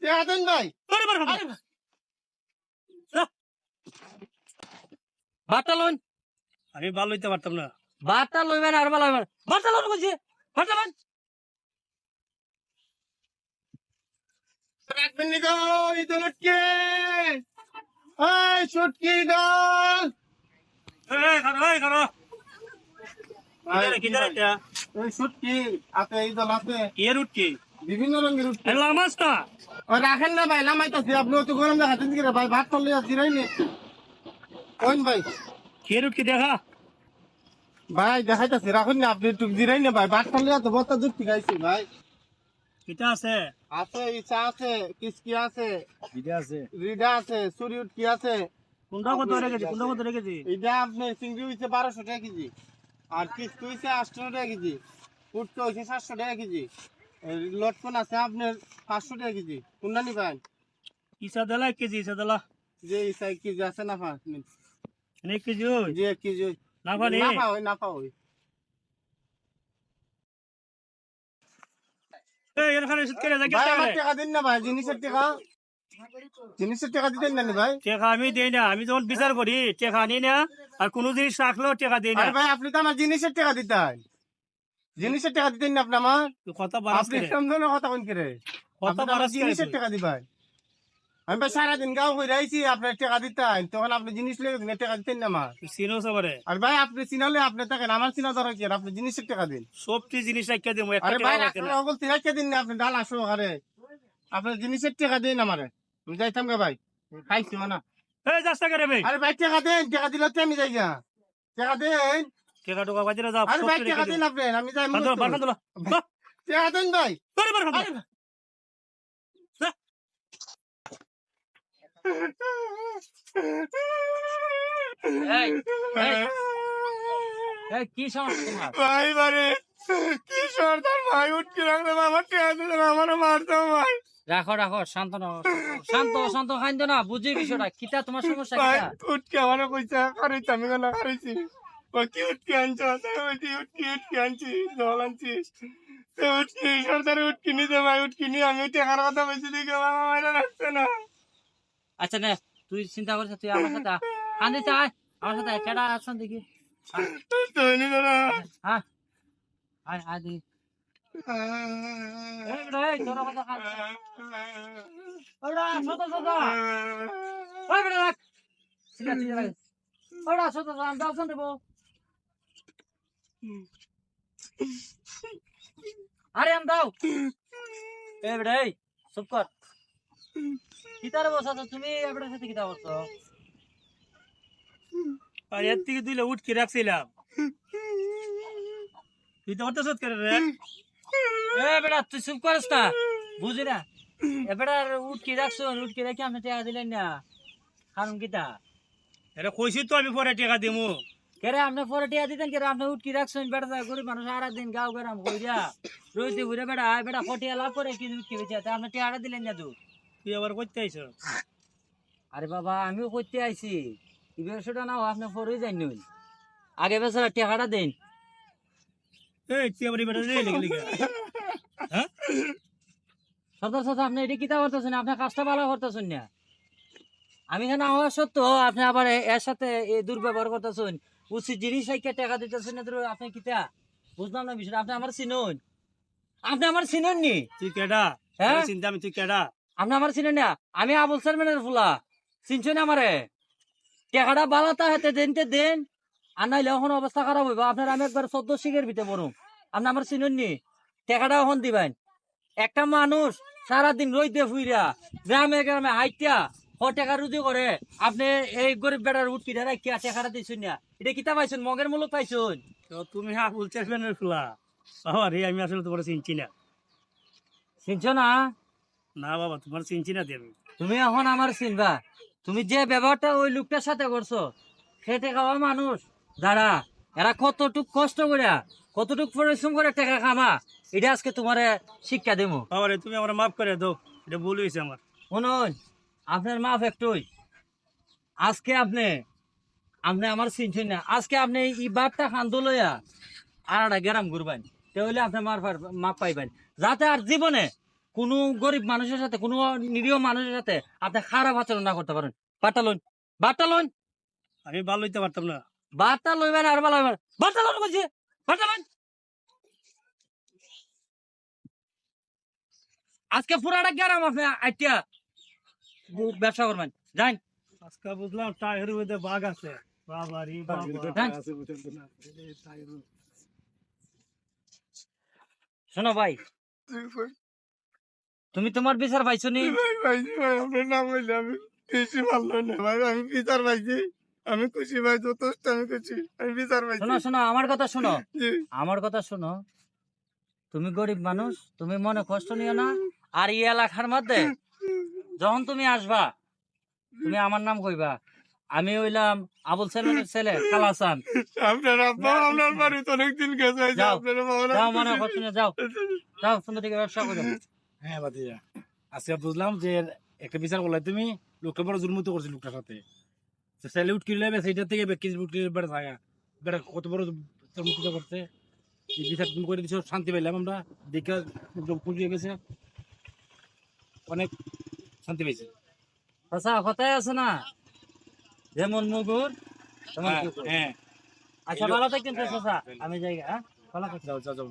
দেন ভাই। বার্তা লোন আমি ভালো হইতে পারতাম না। বার্তা লইবেন আর ভালো হইবেন। বার্তা লোন বলছি, বার্তা লোন। রাখবেন নি গো ইদল উঠকে। এই ছুটকি দল। এই ছুটকি আছে ইদল আছে। বিভিন্ন রঙের উঠকি। ও রাখেন না ভাই লামাইতাছি আপনি তো গরম দেখাচ্ছেন কি রে ভাই ভাত করলে জিরাই নি। কোন ভাই? দেখা ভাই দেখাইতাছি রাখুন না আপনি একটু জিরাই না ভাই ভাত করলে তো বত্তা দুধ খাইছি ভাই। কিটা আছে, আছে ইচ্ছা আছে কিসকি আছে বিটা আছে। রিডা আছে সুরি উঠকি আছে। কোনটা কত রেখেছি, কোনটা কত রেখেছি? এটা আপনি চিংড়ি হইছে 1200 টাকা কেজি আর কিস্তি হইছে 800 টাকা কেজি উঠতে হইছে 700 টাকা কেজি লটকন আছে আপনার 500 টাকা কেজি কোনটা নিবেন? ইসা দেলা 1 কেজি, ইসা দেলা যে ইসাই কেজি আছে না পাঁচ 1 কেজি ওই যে 1 কেজি না পানি। না পাওই এই এখানে সুদ করে ভাই আমার টাকা দিন না ভাই জিনিসের টাকা দিতেন না নি ভাই? টাকা আমি দেই না, আমি যখন বিচার করি টাকা আনি না, আর কোন জিনিস রাখলেও টাকা দেই না। আরে ভাই আপনি তো আমার জিনিসের টাকা দিতেন, জিনিসের টাকা দিতেন না আপনি আমার। কথা বাড়াস আপনি করে, সমঝনের কথা কোন করে কথা আপনি তো আমার বাড়াস জিনিসের করে। টাকা দিবেন। আমি ভাই সারাদিন গাও করে আইছি আপনার টাকা দিতেন তখন আপনি জিনিস লেগে দিন টাকা দিতেন না আমার। চিনো সবারে আর ভাই আপনি চিনালে আপনি থাকেন আমার চিনা দরকার কি আপনি জিনিসের টাকা দিন। সবটি জিনিস রাখিয়া দিমু, একটা আরে টাকা ভাই রাখে না। অগল তিরাইকে দিন না আপনি ডাল আসো আরে আপনার জিনিসের টাকা দিন আমারে আমি যাইতাম গা ভাই খাইছি না। এই যাস্তা করে ভাই, আরে ভাই টাকা দেন টাকা দিলে তো আমি যাই গা টাকা দেন। টাকা টাকা বাজিরা যাও। আরে ভাই টাকা দিন আপনি আমি যাই বারখান তোলা টাকা দেন ভাই। আরে এই, এই কি সমস্যা তোমার? ভাই মানে কি সর্দার ভাই উঠকে রাখলে আমার টাকা দিলে আমার মারতাম ভাই। রাখো রাখো, শান্ত নাও, শান্ত শান্ত খাইন্দ না, বুঝি বিষয়টা কিতা তোমার সমস্যা ভাই কিতা? উঠকে আমার কইছে কারইতে আমি না কারইছি কি উঠকে আনছো উঠকি আনছি জল আনছি উঠকি সর্দার উঠকি নিতে ভাই উঠকি নিয়ে আমি টাকার কথা বলছি দেখে মামা মাইরা রাখছে না। আচ্ছা নে, তুই চিন্তা করিস না, তুই আমার সাথে কান্দিতে আয়, আমার সাথে কেডা আছেন দেখি। তৈরি করা হ্যাঁ আয় আয় দেখি। এই বেটা, এই তোর কথা কান। ওরা সোজা সোজা, ওই বেটা রাখ, ঠিক আছে ঠিক আছে, ওরা সোজা সোজা, আমি দর্শন দেবো। আরে আম দাও। এই বেটা, এই চুপ কর। কিতারে বসাছো তুমি? এবারে সাথে কিতা বসছো? আর এর থেকে দিলে উঠকে রাখছিলাম, তুই তো হতে করে রে। এ বেটা তুই চুপ করিস না, বুঝি না। এবার উঠকি রাখছো, উঠকি রেখে আপনি টাকা দিলেন না, কারণ কিতা? এটা কইছি তো আমি পরে টাকা দিমু। কেরে আপনি পরে টাকা দিতেন, কেরে আপনি উঠকি রাখছেন? বেটা গরিব মানুষ সারা দিন গাও গেরাম কইরা রইতে ঘুরে বেটা আয় বেটা ফটিয়া লাভ করে কি উঠকি বেঁচে আপনি টাকাটা দিলেন না তো? তুই আবার করতে আইছ? আরে বাবা আমিও করতে আইছি, এই ব্যবসাটা নাও আপনি পরে যাই নই, আগে বেচারা টাকাটা দেন। এই তুই আবার বেটা রে লিখে লিখে, হ্যাঁ সর্দার সাথে আপনি এটা কিতা করতেছেন? আপনার কাজটা ভালো করতেছেন না। আমি এখানে হওয়া সত্ত্বেও আপনি আবার এর সাথে এই দুর্ব্যবহার করতেছেন, উচিত জিনিস টাকা দিতেছেন না। আপনি কিতা বুঝলাম না বিষয়টা। আপনি আমার চিনুন, আপনি আমার চিনুন নি? তুই কেডা? হ্যাঁ চিন্তা আমি, তুই কেডা? আপনি আমার চিনেন না? আমি আবুল চেয়ারম্যানের ফুলা, চিনছেন আমারে? টাকাটা বালাতা হাতে দেনতে দেন, আর নাইলে এখন অবস্থা খারাপ হইব আপনার। আমি একবার 14 শিখের ভিতরে পড়ুম, আপনি আমার চিনুন নি? টাকাটা এখন দিবেন। একটা মানুষ সারাদিন রইতে ফুইরা গ্রামে গ্রামে হাইটিয়া টাকা রুজি করে, আপনি এই গরিব বেটার উঠকিটা রাখিয়া টাকাটা দিচ্ছেন না। এটা কিতা পাইছেন? মগের মূল্য পাইছেন? তো তুমি আবুল চেয়ারম্যানের ফুলা? বাবা রে, আমি আসলে তোমার চিনছি না। চিনছ না? না বাবা, তোমার চিনছি না আমি। তুমি এখন আমার চিনবা। তুমি যে ব্যবহারটা ওই লোকটার সাথে করছো, খেটে খাওয়া মানুষ যারা, এরা কতটুক কষ্ট করে কতটুক পরিশ্রম করে টাকা খামা, এটা আজকে তোমার শিক্ষা দেবো। বাবা রে, তুমি আমার মাফ করে দাও, এটা ভুল হয়েছে আমার। শুনুন, আপনার মাফ একটুই। আজকে আপনি আপনি আমার চিনছেন না, আজকে আপনি এই বাপটা খান্দ লইয়া আর একটা গ্রাম ঘুরবেন, তাহলে আপনি মাফ পাইবেন, যাতে আর জীবনে কোনো গরিব মানুষের সাথে কোনো নিরীহ মানুষের সাথে আপনি খারাপ আচরণ না করতে পারেন। বার্তা লইন আমি ভালো হইতে পারতাম না। বার্তা লইবেন আর ভালো হইবেন। বার্তা লইন বলছি, বার্তা লইন। আজকে পুরাটা গ্রাম আপনি আইটিয়া ব্যবসা করবেন, যাই। আজকে বুঝলাম টায়ারের মধ্যে বাঘ আছে। বাবা রে বাবা। শোনো ভাই, তুমি তোমার বিচার পাইছো নি? ভাই পাইছি ভাই, আপনার নাম হইলে আমি বেশি ভালো না ভাই, আমি বিচার পাইছি, আমি খুশি ভাই, যথেষ্ট আমি খুশি, আমি বিচার পাইছি। শোনো শোনো, আমার কথা শোনো, জি। আমার কথা শোনো। তুমি গরিব মানুষ, তুমি মনে কষ্ট নিও না। আর এই এলাকার মধ্যে যখন তুমি আসবা, তুমি আমার নাম কইবা, আমি হইলাম আবুল সেলিমের ছেলে কালাসান। আপনার আব্বা আপনার বাড়িতে অনেকদিন গেছে, যাও, আপনার বাবা যাও মনে কষ্ট নিয়ে যাও, যাও সুন্দর দিকে ব্যবসা করো। হ্যাঁ বাতিজা, আজকে বুঝলাম যে একটা বিচার করলে তুমি, লোকটা বড় জুলমুতো করছে লোকটার সাথে। স্যালিউট কিনলে সেইটার থেকে বেকিস বুট কিনলে বেড়া থাকা বেড়া কত বড় জুলমুতো করছে। এই বিচার তুমি করে দিছো, শান্তি পাইলাম আমরা, দেখে খুশি হয়ে গেছে, অনেক শান্তি পাইছি। আচ্ছা, কথাই আছে না, যেমন মুগুর তেমন হ্যাঁ কুকুর। হ্যাঁ, আচ্ছা ভালো থাকেন তো চাচা, আমি যাই। হ্যাঁ ভালো থাকেন। যাও যাও যাও।